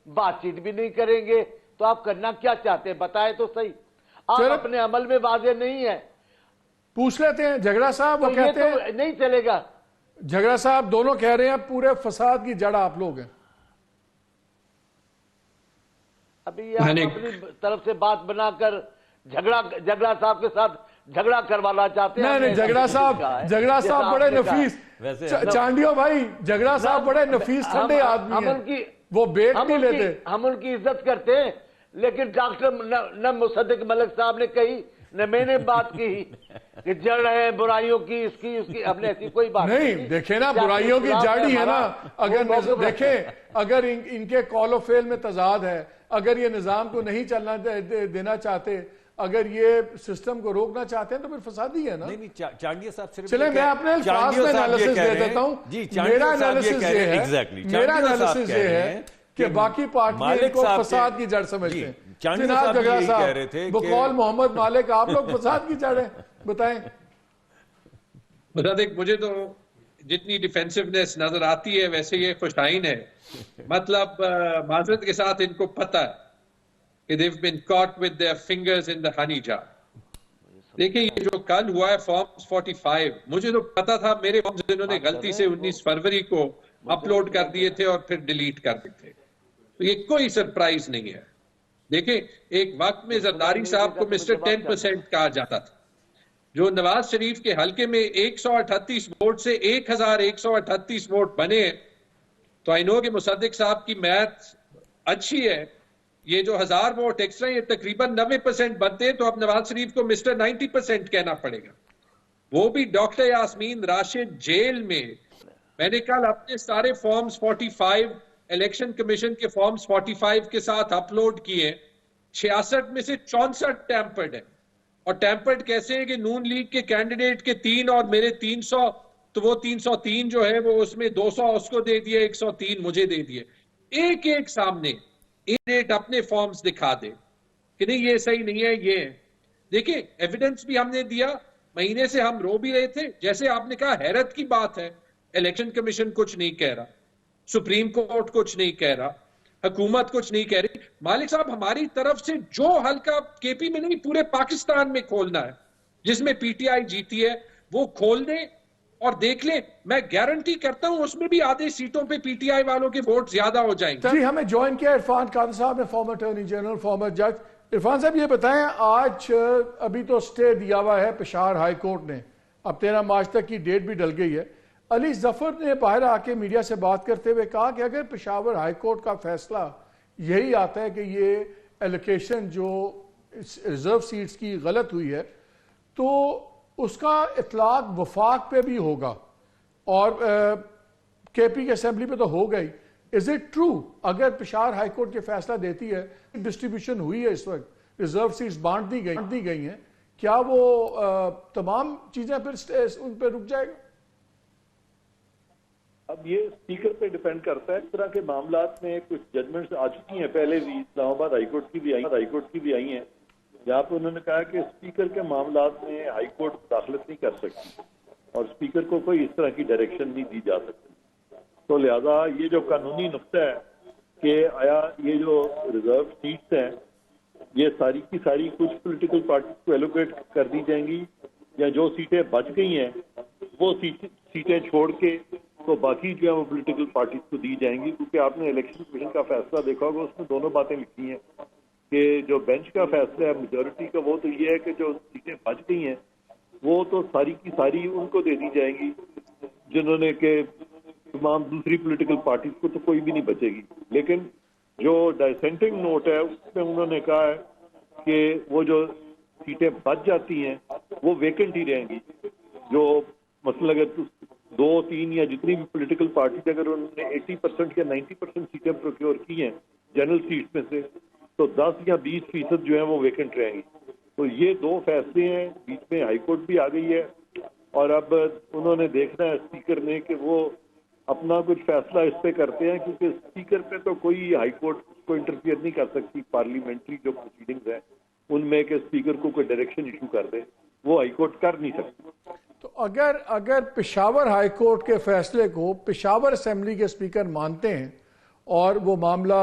بات چیت بھی نہیں کریں گے تو آپ کرنا کیا چاہتے ہیں بتائیں تو صحیح. آپ اپنے عمل میں واضح نہیں ہے. پوچھ لیتے ہیں جھگڑا صاحب. وہ کہتے ہیں نہیں چلے گا. جھگڑا صاحب دونوں کہہ رہے ہیں پورے فساد کی جڑ آپ لوگ ہیں. ابھی آپ اپنی طرف سے بات بنا کر جھگڑا صاحب کے ساتھ جھگڑا کروانا چاہتے ہیں. نہیں جھگڑا صاحب بڑے نفیس چانڈیو بھائی. جھگڑا صاحب بڑے نفیس ٹھنڈے آدمی ہیں. وہ بیٹ نہیں لیتے. ہم ان کی عزت کرتے ہیں لیکن ڈاکٹر نہ مصدق ملک صاحب نے کہی نہ میں نے بات کی کہ جڑ ہے برائیوں کی اس کی ہم نے ایسی کوئی بات نہیں. دیکھیں نا برائیوں کی جڑ ہی ہے نا. اگر دیکھیں اگر ان کے کال و فعل میں تضاد ہے, اگر یہ نظام کو نہیں چلنا دینا چاہتے, اگر یہ سسٹم کو روکنا چاہتے ہیں تو پھر فسادی ہے نا. چانڈیا صاحب صرف چلیں میں اپنے الفاظ میں انالیسس دے دیتا ہوں. میرا انالیسس یہ ہے کہ باقی پارٹیاں کو فساد کی جڑ سمجھتے ہیں. جناب جھگڑا صاحب بقول محمد مالک آپ لوگ فساد کی جڑ ہیں. بتائیں. مجھے تو جتنی ڈیفینسونیس نظر آتی ہے ویسے یہ خوشائن ہے. مطلب معذرت کے ساتھ ان کو پتہ ہے کہ they've been caught with their fingers in the honey jar. دیکھیں یہ جو کل ہوا ہے فارمز 45 مجھے تو پتا تھا میرے فارمز انہوں نے غلطی سے 19 فروری کو اپلوڈ کر دیے تھے اور پھر ڈیلیٹ کر دیے تھے. تو یہ کوئی سرپرائز نہیں ہے. دیکھیں ایک وقت میں زرداری صاحب کو مسٹر 10% کہا جاتا تھا. جو نواز شریف کے حلقے میں 138 ووٹ سے 1138 ووٹ بنے ہیں تو آئی نو کہ مصدق صاحب کی میتھ اچھی ہے. یہ جو 1000 ووٹ ایکسٹرا یہ تقریباً 90% بنتے ہیں تو اب نواز شریف کو مسٹر 90% کہنا پڑے گا. وہ بھی ڈاکٹر یاسمین راشد جیل میں نے کل اپنے سارے فارمز 45 الیکشن کمیشن کے فارمز 45 کے ساتھ اپلوڈ کیے. 66 میں سے 64 ٹیمپرڈ ہیں. اور ٹیمپرڈ کیسے ہیں کہ نون لیگ کے کینڈیڈیٹ کے 3 اور میرے 300 تو وہ 303 جو ہے وہ اس میں 200 اس کو دے دیے 103 مجھے دے دیے. ایک سامنے کینڈیڈیٹ اپنے فارمز دکھا دے کہ نہیں یہ صحیح نہیں ہے یہ ہے. دیکھیں ایویڈنس بھی ہم نے دیا. مہینے سے ہم رو بھی رہے تھے. جیسے آپ نے کہا حیرت کی بات ہے الیکشن کمیشن کچھ نہیں کہہ رہا, سپریم کورٹ کچھ نہیں کہہ رہا, حکومت کچھ نہیں کہہ رہی. مالک صاحب ہماری طرف سے جو حلقہ کے پی میں نہیں پورے پاکستان میں کھولنا ہے جس میں پی ٹی آئی جیتی ہے وہ کھول دیں اور دیکھ لیں. میں گارنٹی کرتا ہوں اس میں بھی آدھے سیٹوں پہ پی ٹی آئی والوں کے ووٹ زیادہ ہو جائیں گے. جی ہمیں جوائن کیا عرفان قادر صاحب نے, فارمر اٹارنی جنرل, فارمر جج. عرفان صاحب یہ بتائیں آج ابھی تو سٹے دیا ہوا ہے پشاور ہائی کورٹ نے, اب 13 مارچ تک کی ڈیٹ بھی ڈل گئی ہے. علی ظفر نے باہر آ کے میڈیا سے بات کرتے ہوئے کہا کہ اگر پشاور ہائی کورٹ کا فیصلہ یہی آتا ہے کہ یہ ایلوکیشن جو ریزرو سیٹس کی غلط ہوئی ہے تو اس کا اطلاق وفاق پہ بھی ہوگا اور کے پی کی اسمبلی پہ تو ہو گئی. از اٹ ٹرو اگر پشاور ہائی کورٹ یہ فیصلہ دیتی ہے ڈسٹریبیوشن ہوئی ہے اس وقت ریزرو سیٹس بانٹ دی گئی ہیں, کیا وہ تمام چیزیں پھر ان پہ رک جائے گا؟ اب یہ اسپیکر پہ ڈیپینڈ کرتا ہے. اس طرح کے معاملات میں کچھ ججمنٹس آ چکی ہیں پہلے بھی, اسلام آباد ہائی کورٹ کی بھی آئی ہیں جہاں پہ انہوں نے کہا کہ اسپیکر کے معاملات میں ہائی کورٹ داخلت نہیں کر سکتی اور اسپیکر کو کوئی اس طرح کی ڈائریکشن نہیں دی جا سکتی. تو لہذا یہ جو قانونی نقطہ ہے کہ آیا یہ جو ریزرو سیٹس ہیں یہ ساری کی ساری کچھ پولیٹیکل پارٹیز کو ایلوکیٹ کر دی جائیں گی یا جو سیٹیں بچ گئی ہیں وہ سیٹیں چھوڑ کے تو باقی جو ہے وہ پولیٹیکل پارٹیز کو دی جائیں گی. کیونکہ آپ نے الیکشن کمیشن کا فیصلہ دیکھا ہوگا, اس میں دونوں باتیں لکھی ہیں کہ جو بینچ کا فیصلہ ہے میجورٹی کا وہ تو یہ ہے کہ جو سیٹیں بچ گئی ہیں وہ تو ساری کی ساری ان کو دے دی جائیں گی جنہوں نے کہ تمام دوسری پولیٹیکل پارٹیز کو تو کوئی بھی نہیں بچے گی. لیکن جو ڈائسینٹنگ نوٹ ہے اس میں انہوں نے کہا ہے کہ وہ جو سیٹیں بچ جاتی ہیں وہ ویکنٹ ہی رہیں گی. جو مثلا اگر 2-3 یا جتنی بھی پولیٹیکل پارٹی اگر انہوں نے 80% یا 90% سیٹیں پروکیور کی ہیں جنرل سیٹس میں سے تو 10 یا 20% جو ہیں وہ ویکنٹ رہیں گی. تو یہ 2 فیصلے ہیں, بیچ میں ہائی کورٹ بھی آ گئی ہے اور اب انہوں نے دیکھنا ہے اسپیکر نے کہ وہ اپنا کچھ فیصلہ اس پہ کرتے ہیں کیونکہ اسپیکر پہ تو کوئی ہائی کورٹ کو انٹرفیئر نہیں کر سکتی. پارلیمنٹری جو پروسیڈنگز ہیں ان میں کہ اسپیکر کو کوئی ڈائریکشن ایشو کر دے وہ ہائی کورٹ کر نہیں سکتی. تو اگر پشاور ہائی کورٹ کے فیصلے کو پشاور اسمبلی کے اسپیکر مانتے ہیں اور وہ معاملہ